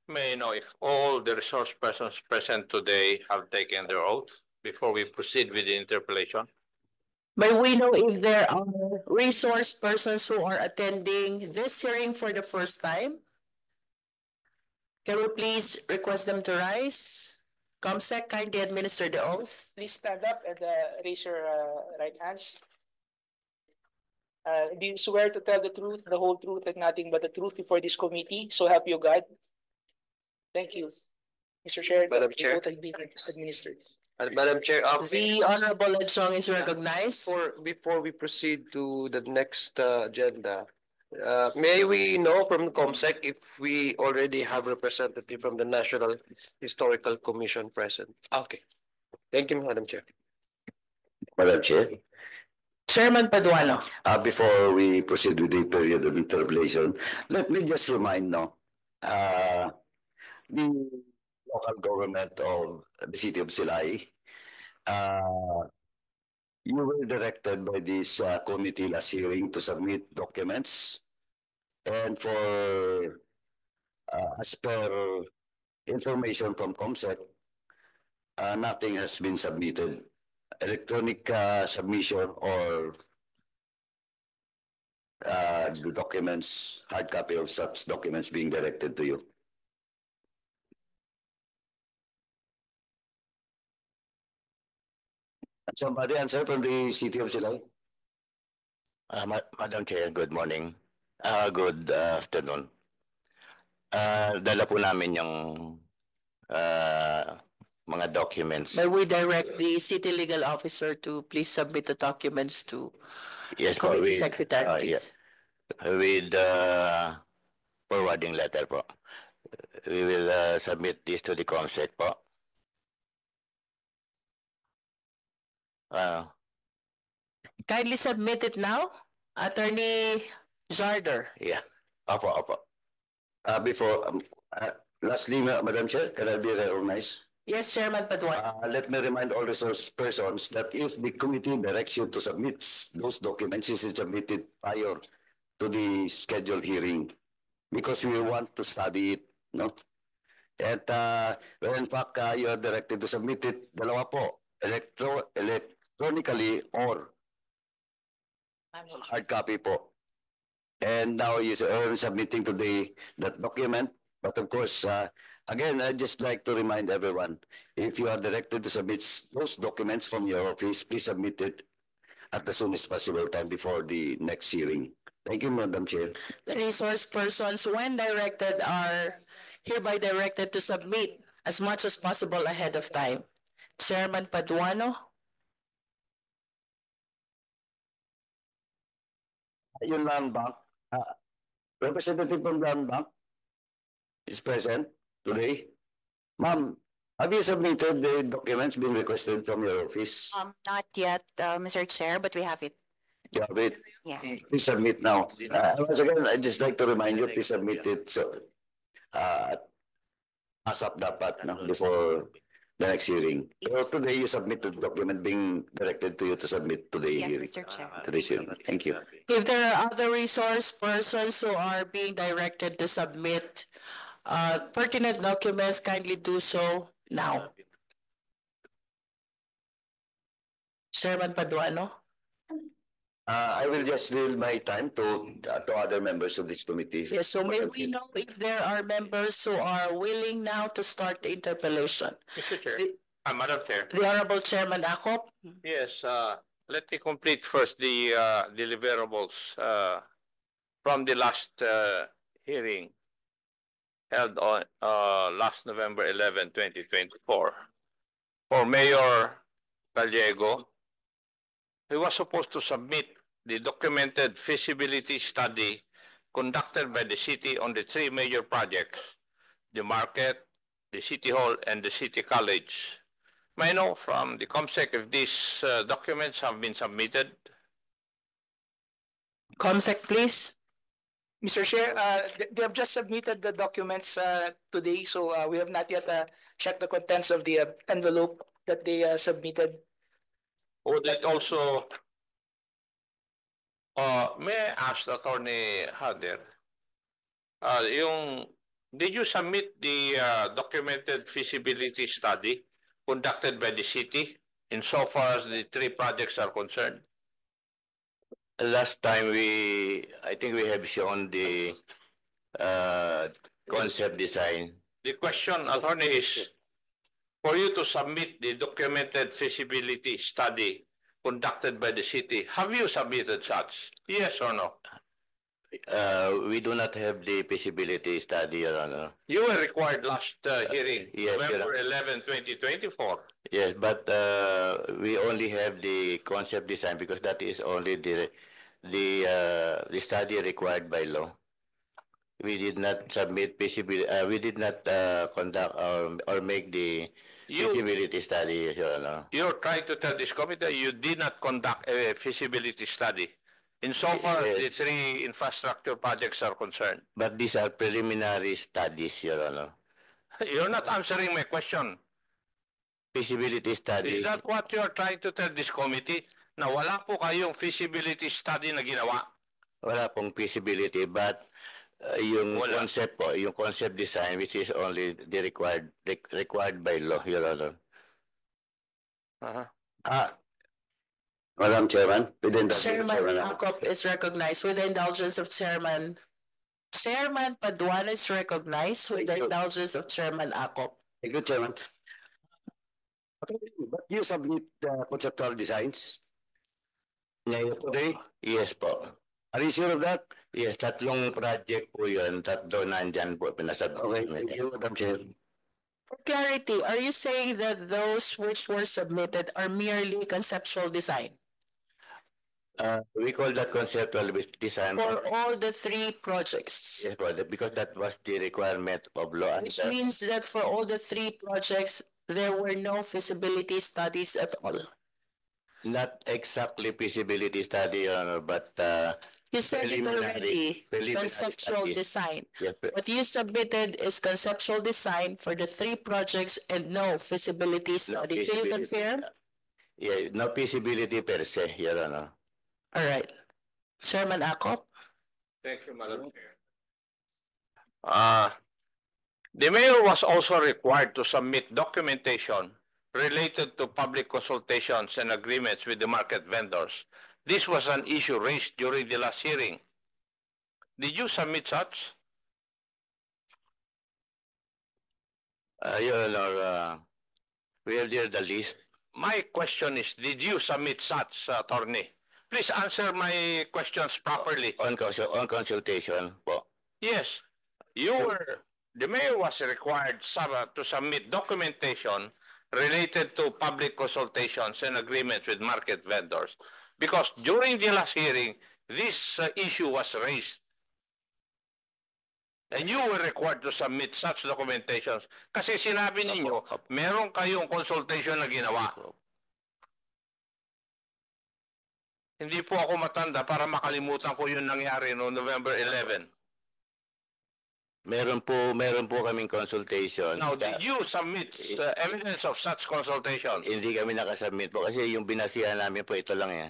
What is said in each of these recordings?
May I know if all the resource persons present today have taken their oath before we proceed with the interpellation? May we know if there are resource persons who are attending this hearing for the first time? Can we please request them to rise? Comsec, kindly administer the oath. Please stand up and raise your right hands. Do you swear to tell the truth, the whole truth, and nothing but the truth before this committee? So help you God. Thank you. Mr. Chair, Madam the Chair. oath has been administered. Madam Chair, The Honorable Lechong is recognized. before we proceed to the next agenda, may we know from COMSEC if we already have representative from the National Historical Commission present? Okay. Thank you, Madam Chair. Madam Chair, Chairman Paduano. before we proceed with the period of interpellation, let me just remind the local government of the city of Silay, you were directed by this committee last hearing to submit documents, and for as per information from COMSEC, nothing has been submitted. Electronic submission or the documents, hard copy of such documents being directed to you. Somebody answer from the city of Silay? Madam Chair, good morning. Good afternoon. Dala po namin yung mga documents. May we direct the city legal officer to please submit the documents to committee secretary, please. With forwarding letter po. We will submit this to the COMSEC po. Kindly submit it now, Attorney Zarder. Yeah. Opo. Lastly, Madam Chair, can I be recognized? Yes, Chairman Paduano. Let me remind all resource persons that if the committee directs you to submit those documents, this is submitted prior to the scheduled hearing, because we want to study it, no? And well, in fact, you are directed to submit it, dalawa po, electronically or hard copy po. And now you are submitting today that document. But of course, again, I'd just like to remind everyone, if you are directed to submit those documents from your office, please submit it at the soonest possible time before the next hearing. Thank you, Madam Chair. The resource persons, when directed, are hereby directed to submit as much as possible ahead of time. Chairman Paduano. Yung land bank, representative from land bank is present today. Ma'am, have you submitted the documents being requested from your office? Not yet, Mr. Chair, but we have it. You have it? Yeah. Please submit now. Once again, I'd just like to remind you, please submit it so ASAP dapat before the next hearing. Yes. So today you submit the document being directed to you to submit today. Yes, hearing. Mr. Chair. Today's hearing. Thank you. If there are other resource persons who are being directed to submit pertinent documents, kindly do so now. Chairman Paduano. I will just leave my time to other members of this committee. Yes, so may we know if there are members who are willing now to start the interpellation? Mr. Chair, Madam Chair. The Honorable Chairman Akop. Yes, let me complete first the deliverables from the last hearing held on last November 11, 2024. For Mayor Gallego, he was supposed to submit the documented feasibility study conducted by the city on the three major projects, the market, the city hall, and the city college. May I know from the COMSEC if these documents have been submitted? COMSEC, please. Mr. Chair, they have just submitted the documents today, so we have not yet checked the contents of the envelope that they submitted. Would it also, may I ask Attorney Hader, yung Did you submit the documented feasibility study conducted by the city insofar as the three projects are concerned? Last time I think we have shown the concept design. The question, Attorney, is for you to submit the documented feasibility study conducted by the city. Have you submitted such? Yes or no? We do not have the feasibility study, Your Honor. You were required last hearing, yes, November 11, 2024. Yes, but we only have the concept design because that is only the study required by law. We did not submit feasibility. We did not conduct or make the feasibility study, Your Honor. You're trying to tell this committee you did not conduct a feasibility study insofar as the three infrastructure projects are concerned. But these are preliminary studies, Your Honor. You're not answering my question. Feasibility study. Is that what you're trying to tell this committee? Na wala po kayong feasibility study na ginawa? Wala pong feasibility, but yung concept po, yung concept design, which is only the required by law, Your Honor. Madam Chairman, Chairman Acop is recognized with the indulgence of Chairman. Chairman Paduan is recognized with the indulgence of Chairman Acop. Thank you, Chairman. But you submit the conceptual designs Ngayon today? Yes po. Are you sure of that? Yes, tatlong project po yun. Tatlo nandyan po. Okay, thank you, Madam Chair. For clarity, are you saying that those which were submitted are merely conceptual design? We call that conceptual design. For all the three projects? Yes po, because that was the requirement of law. Which means that for all the three projects, there were no feasibility studies at all? Not exactly feasibility study, Your Honor, but you said it already, preliminary conceptual studies. design. Yes, What you submitted is conceptual design for the three projects and no feasibility study. Do you confirm? Yeah, no feasibility per se, Your Honor. All right. Chairman Acop? Thank you, Madam Chair. The mayor was also required to submit documentation related to public consultations and agreements with the market vendors. This was an issue raised during the last hearing. Did you submit such? Your Honor, we have here the list. My question is, did you submit such, attorney? Please answer my questions properly. On consultation po. Yes, the mayor was required to submit documentation related to public consultations and agreements with market vendors. Because during the last hearing, this issue was raised. And you were required to submit such documentations. Kasi sinabi ninyo, meron kayong consultation na ginawa. Hindi po ako matanda para makalimutan ko yung nangyari no November 11. Meron po kaming consultation. Now, did you submit evidence of such consultation? Hindi kami nakasubmit po kasi yung binasihan namin po ito lang eh.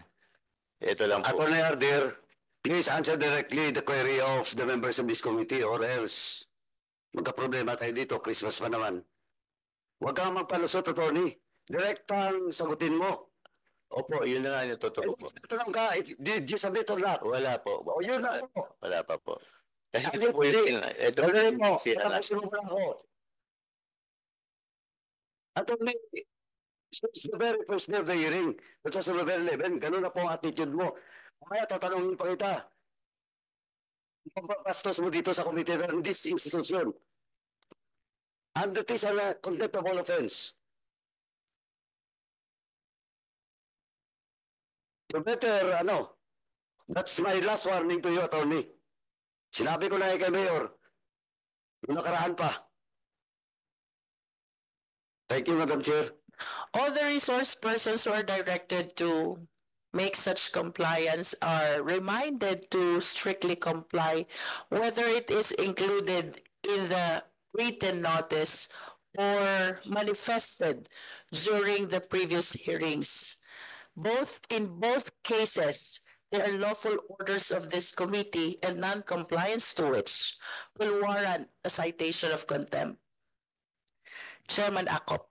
Ito lang po. Attorney Arder, please answer directly the query of the members of this committee or else magka-problema tayo dito, Christmas pa naman. Huwag kang magpalusot, Attorney. Direct ang sagutin mo. Opo, yun na nga yung totoo po. Tanong ka, did you submit or not? Wala po. O yun na po. Wala pa po. Kasi Hindi, ito po yung ito po Tuloy mo, sila. tapusin mo pala ako. Attorney, since the very first day of the hearing, that was November 11, ganun na po ang attitude mo. Kaya tatanungin pa kita. Ang papastos mo dito sa committee in this institution. And it is a contemptible offense. You better, that's my last warning to you, Attorney. Sinabi ko na kay Mayor, yung nakaraan pa. Thank you, Madam Chair. All the resource persons who are directed to make such compliance are reminded to strictly comply, whether it is included in the written notice or manifested during the previous hearings. In both cases, There are lawful orders of this committee and non-compliance to which will warrant a citation of contempt. Chairman Akop.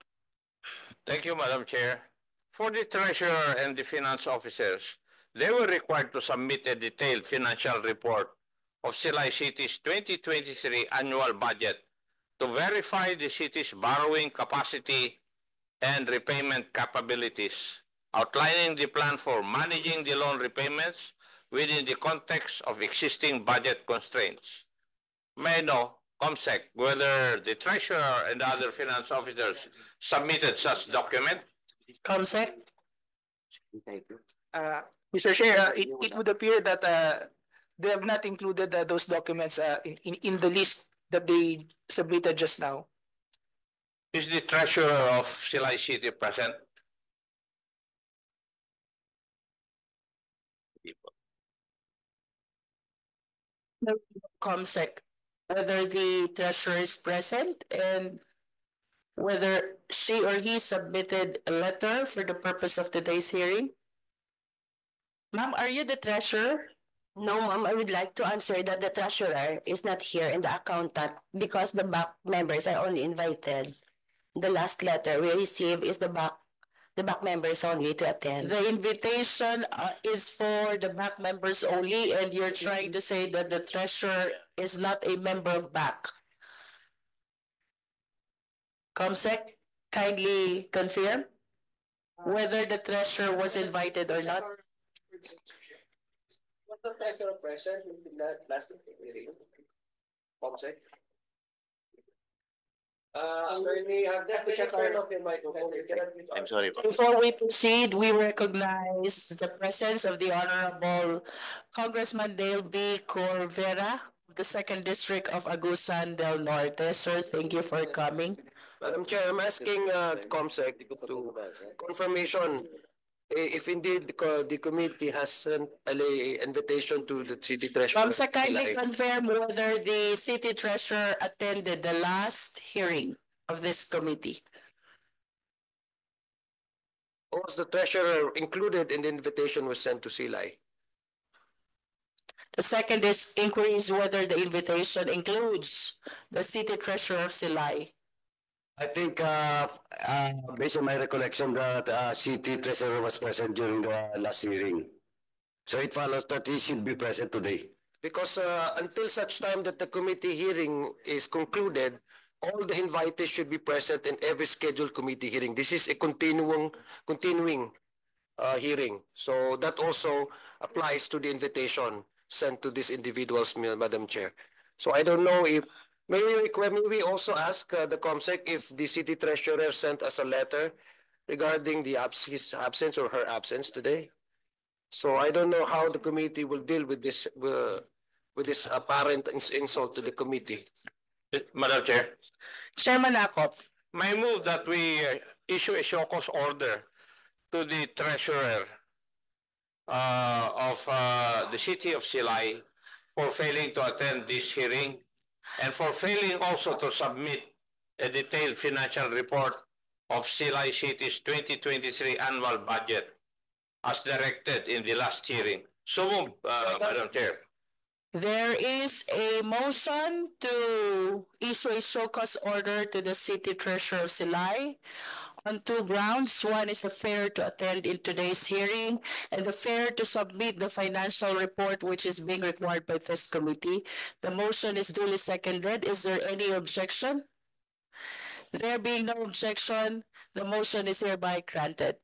Thank you, Madam Chair. For the treasurer and the finance officers, they were required to submit a detailed financial report of Silay City's 2023 annual budget to verify the city's borrowing capacity and repayment capabilities, outlining the plan for managing the loan repayments within the context of existing budget constraints. May I know, COMSEC, whether the treasurer and other finance officers submitted such document? COMSEC. Mr. Chair, it would appear that they have not included those documents in the list that they submitted just now. Is the treasurer of Silay City present? COMSEC, whether the treasurer is present and whether she or he submitted a letter for the purpose of today's hearing. Ma'am, are you the treasurer? No, ma'am, I would like to answer that the treasurer is not here and the accountant because the back members are only invited. The last letter we received is the back members only to attend. The invitation is for the back members only, and you're trying to say that the treasurer is not a member of back. COMSEC, kindly confirm whether the treasurer was invited or not. Was the treasurer present in the last hearing? COMSEC? Attorney, have to check turn off your microphone. I'm sorry. Before we proceed, we recognize the presence of the Honorable Congressman Dale B. Corvera, of the 2nd District of Agusan del Norte. Sir, thank you for coming. Madam Chair, I'm asking COMSEC to confirmation if indeed the committee has sent an invitation to the city treasurer. COMSEC, kindly confirm whether the city treasurer attended the last hearing of this committee. Was the treasurer included in the invitation was sent to Silay? The second inquiry is whether the invitation includes the city treasurer of Silay. I think, based on my recollection, that city treasurer was present during the last hearing. So it follows that he should be present today. Because until such time that the committee hearing is concluded, all the invitees should be present in every scheduled committee hearing. This is a continuing hearing. So that also applies to the invitation sent to these individuals, Madam Chair. So I don't know if, may we also ask the COMSEC if the city treasurer sent us a letter regarding his absence or her absence today? So I don't know how the committee will deal with this apparent insult to the committee. Madam Chair, Chairman Akop. may move that we issue a show cause order to the treasurer of the city of Silay for failing to attend this hearing and for failing also to submit a detailed financial report of Silay City's 2023 annual budget as directed in the last hearing. So moved, Madam Chair. There is a motion to issue a show cause order to the city treasurer of Silay on two grounds. One is the failure to attend in today's hearing and the failure to submit the financial report which is being required by this committee. The motion is duly seconded. Is there any objection? There being no objection, the motion is hereby granted.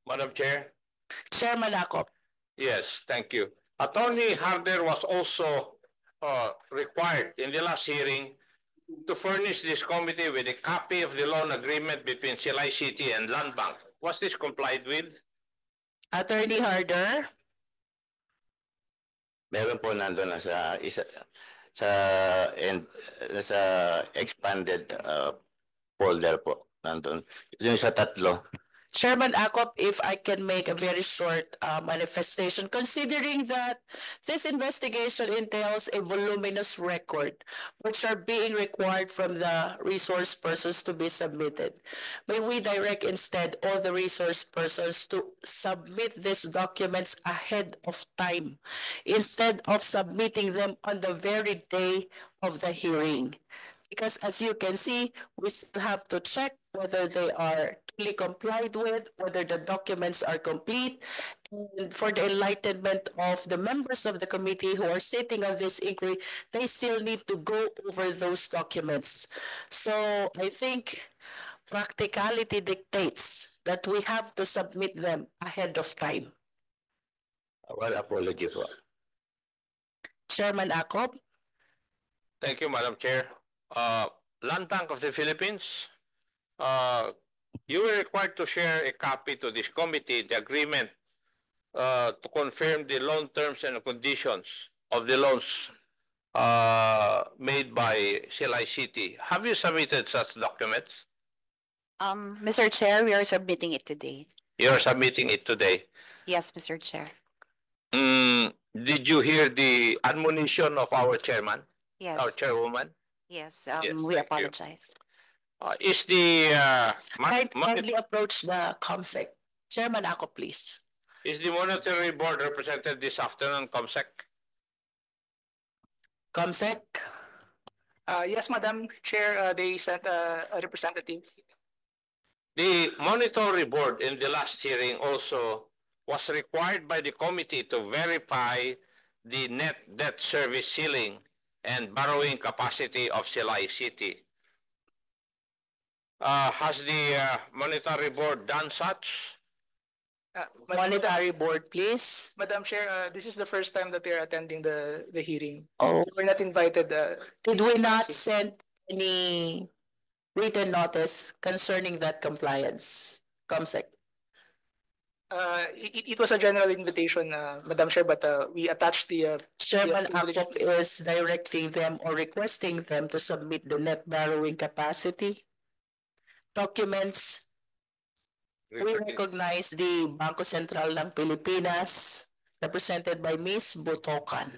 Madam Chair. Chairman Akop. Yes, thank you. Attorney Harder was also required in the last hearing to furnish this committee with a copy of the loan agreement between Silay City and Land Bank. Was this complied with? Attorney Harder. Meron po nandun na sa expanded folder po nandun. Yung sa tatlo. Chairman Akop, if I can make a very short manifestation, considering that this investigation entails a voluminous record, which are being required from the resource persons to be submitted. May we direct instead all the resource persons to submit these documents ahead of time, instead of submitting them on the very day of the hearing. Because as you can see, we still have to check whether they are fully complied with, whether the documents are complete, and for the enlightenment of the members of the committee who are sitting on this inquiry, they still need to go over those documents. So I think practicality dictates that we have to submit them ahead of time. Well, apology po. Chairman Akop? Thank you, Madam Chair. Land Bank of the Philippines, you were required to share a copy to this committee, the agreement to confirm the loan terms and conditions of the loans made by Silay City. Have you submitted such documents? Mr. Chair, we are submitting it today. You are submitting it today. Yes, Mr. Chair. Did you hear the admonition of our chairman, our Yes, chairwoman? yes, Yes, we thank you. apologize. Is the Kindly approach the COMSEC. Chairman Akop, please. is the monetary board represented this afternoon, COMSEC? COMSEC? Yes, Madam Chair, they sent a representative. The monetary board in the last hearing also was required by the committee to verify the net debt service ceiling and borrowing capacity of Silay City. Has the monetary board done such? Monetary board, please. Madam Chair, this is the first time that they're attending the hearing. Oh, We're not invited. did we not send any written notice concerning that compliance? COMSEC. It was a general invitation, Madam Chair, but we attached the Chairman privilege. Akop is directing them or requesting them to submit the net borrowing capacity documents. We recognize the Bangko Sentral ng Pilipinas, represented by Ms. Butokan.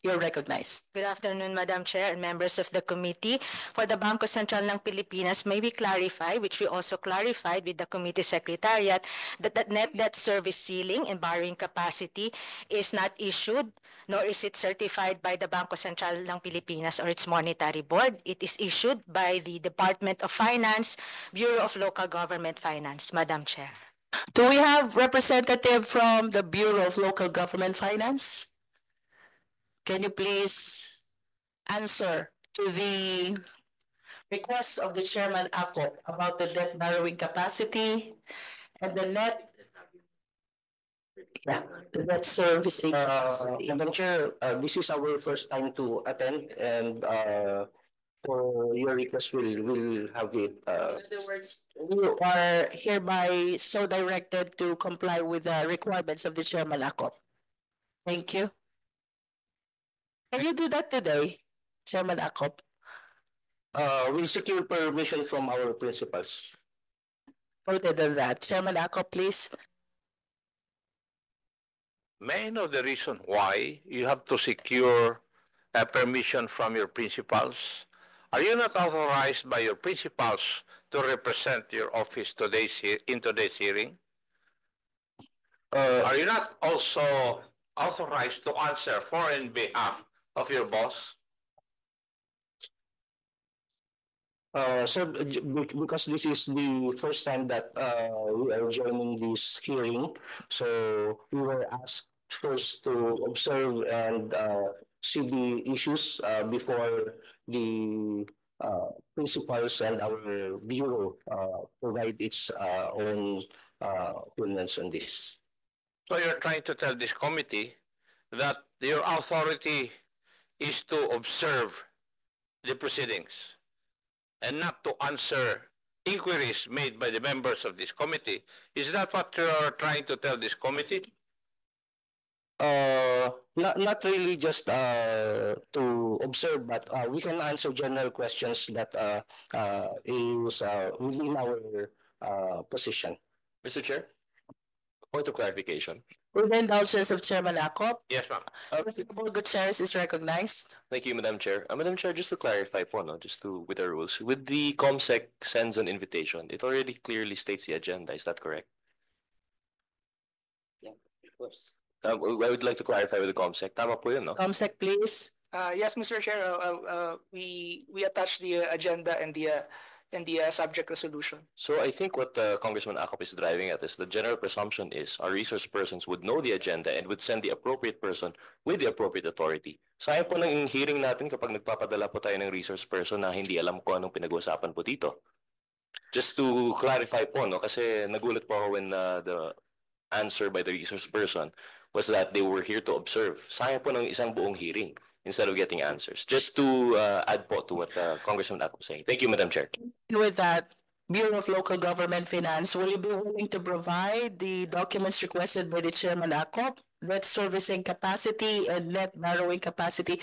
You're recognized. Good afternoon, Madam Chair and members of the committee. For the Bangko Sentral ng Pilipinas, may we clarify, which we also clarified with the committee secretariat, that the net debt service ceiling and borrowing capacity is not issued, nor is it certified by the Bangko Sentral ng Pilipinas or its monetary board. It is issued by the Department of Finance, Bureau of Local Government Finance, Madam Chair. Do we have representative from the Bureau of Local Government Finance? Can you please answer to the request of the Chairman Akop about the debt borrowing capacity and the net the debt servicing capacity? Madam Chair, this is our first time to attend, and for your request, we'll have it. In other words, you are hereby so directed to comply with the requirements of the Chairman Akop. Thank you. Can you do that today, Chairman Akop? We'll secure permission from our principals. Noted on that. Chairman Akop, please. May I know the reason why you have to secure permission from your principals? Are you not authorized by your principals to represent your office in today's hearing? Are you not also authorized to answer for and behalf of your boss? Sir, because this is the first time that we are joining this hearing, so we were asked first to observe and see the issues before the principals and our bureau provide its own opinions on this. So you're trying to tell this committee that your authority is to observe the proceedings and not to answer inquiries made by the members of this committee. Is that what you're trying to tell this committee? Not really just to observe, but we can answer general questions that is within our position. Mr. Chair, point of clarification. With the indulgence of Chairman Akop, Yes, ma'am. Honorable Gutierrez is recognized. Thank you, Madam Chair. Madam Chair, just to clarify po, no, just to with the rules, with the COMSEC sends an invitation, it already clearly states the agenda. Is that correct? Of course. I would like to clarify with the COMSEC. Tama po yun, no? Comsec, please. Yes, Mr. Chair, we attach the agenda and the subject resolution. So I think what Congressman Akop is driving at is the general presumption is our resource persons would know the agenda and would send the appropriate person with the appropriate authority. Sayang po ng hearing natin kapag nagpapadala po tayo ng resource person na hindi alam ko anong pinag-uusapan po dito. Just to clarify po, no, kasi nagulat po ako when the answer by the resource person was that they were here to observe. Sayang po ng isang buong hearing instead of getting answers. Just to add po to what Congressman Akop was saying. Thank you, Madam Chair. With that, Bureau of Local Government Finance, will you be willing to provide the documents requested by the Chairman Akop, net servicing capacity and net borrowing capacity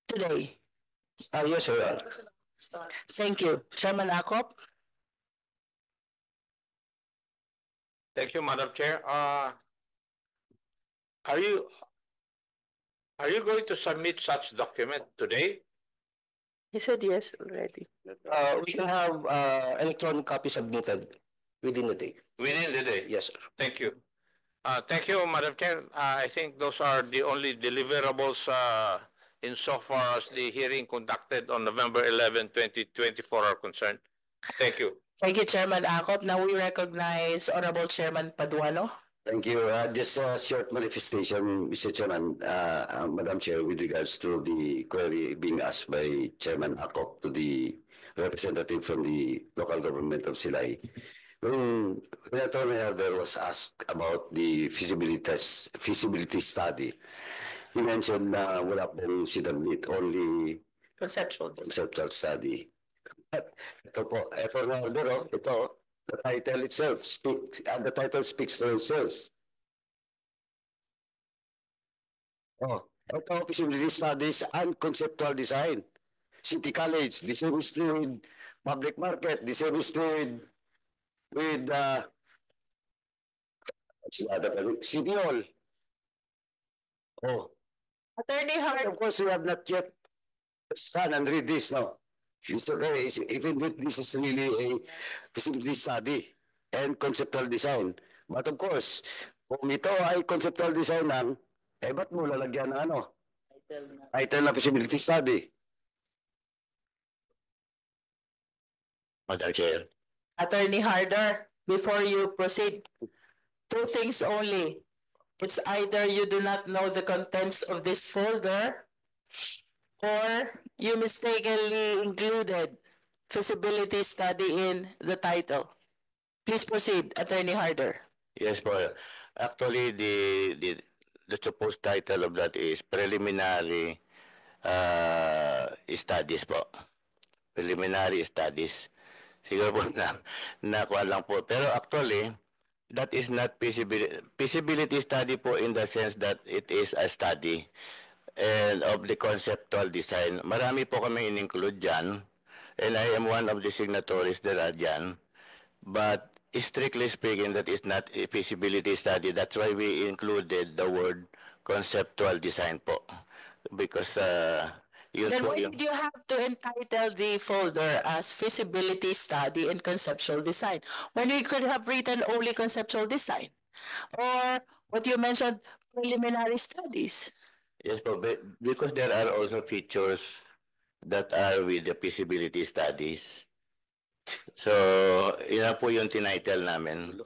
today? Yes, sir. Thank you. Chairman Akop? Thank you, Madam Chair. Are you going to submit such document today? He said yes already. We can have electronic copy submitted within the day. Within the day? Yes, sir. Thank you. Thank you, Madam Chair. I think those are the only deliverables insofar as the hearing conducted on November 11, 2024 are concerned. Thank you. Thank you, Chairman Akop. Now we recognize Honorable Chairman Paduano. Thank you. Just a short manifestation, Mr. Chairman, Madam Chair, with regards to the query being asked by Chairman Akop to the representative from the local government of Silay. When Attorney Herder was asked about the feasibility study, he mentioned na wala pong sinabit, only Conceptual. conceptual study. Ito po, Attorney Herder, ito, the title itself speaks, the title speaks for itself. Oh, ito, feasibility studies and conceptual design. City College, distinguished with public market, distinguished with City Hall. Oh. Attorney Hart. Of course, we have not yet stand and read this now. Even if this is really a feasibility study and conceptual design. But of course, kung ito ay conceptual design lang, ba't mo lalagyan ng ano? Title na feasibility study. Madam Chair. Attorney Harder, before you proceed, two things only. It's either you do not know the contents of this folder or you mistakenly included feasibility study in the title. Please proceed, Attorney Harder. Yes po. Actually, the supposed title of that is preliminary studies po. Preliminary studies. Siguro po nakuha lang po. Pero actually, that is not feasibility study po in the sense that it is a study and of the conceptual design. Marami po kami in-include dyan. And I am one of the signatories that are dyan. But strictly speaking, that is not a feasibility study. That's why we included the word conceptual design po. Because then why did you have to entitle the folder as feasibility study and conceptual design when we could have written only conceptual design? Or what you mentioned, preliminary studies? Yes po, because there are also features that are with the feasibility studies. So, yun po yung tinitle namin.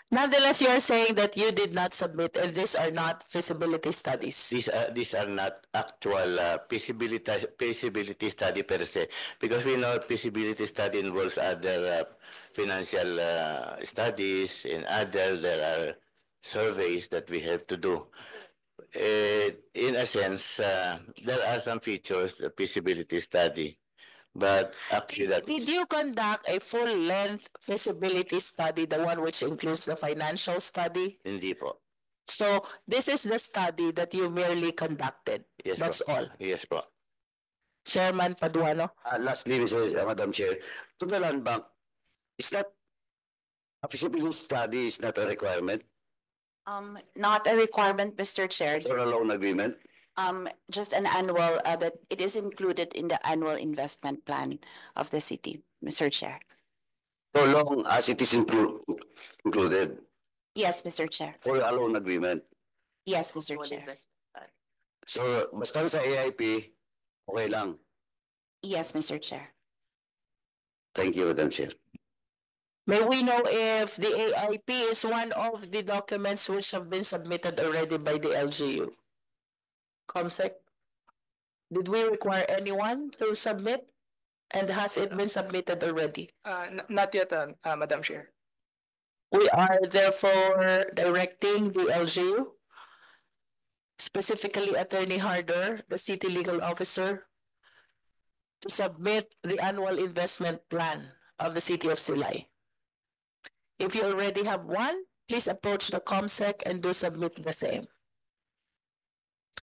Nonetheless, you are saying that you did not submit and these are not feasibility studies. These are not actual feasibility study per se, because we know feasibility study involves other financial studies and there are surveys that we have to do. In a sense, there are some features the feasibility study. But actually did you conduct a full-length feasibility study, the one which includes the financial study? Hindi po. So this is the study that you merely conducted. Yes, that's po. all. Yes po. Chairman Paduano. Lastly, Madam Chair, to the land bank, is that A feasibility study is not a requirement Not a requirement, Mr. Chair. for a loan agreement. Just an annual, that it is included in the annual investment plan of the city, Mr. Chair. So long as it is included Yes, Mr. Chair. for a loan agreement. Yes, Mr. Chair. So basta sa AIP, okay lang. Yes, Mr. Chair. Thank you, Madam Chair. May we know if the AIP is one of the documents which have been submitted already by the LGU? COMSEC? Did we require anyone to submit? And has it been submitted already? Not yet, Madam Chair. We are therefore directing the LGU, specifically Attorney Harder, the city legal officer, to submit the annual investment plan of the city of Silay. If you already have one, please approach the COMSEC and do submit the same.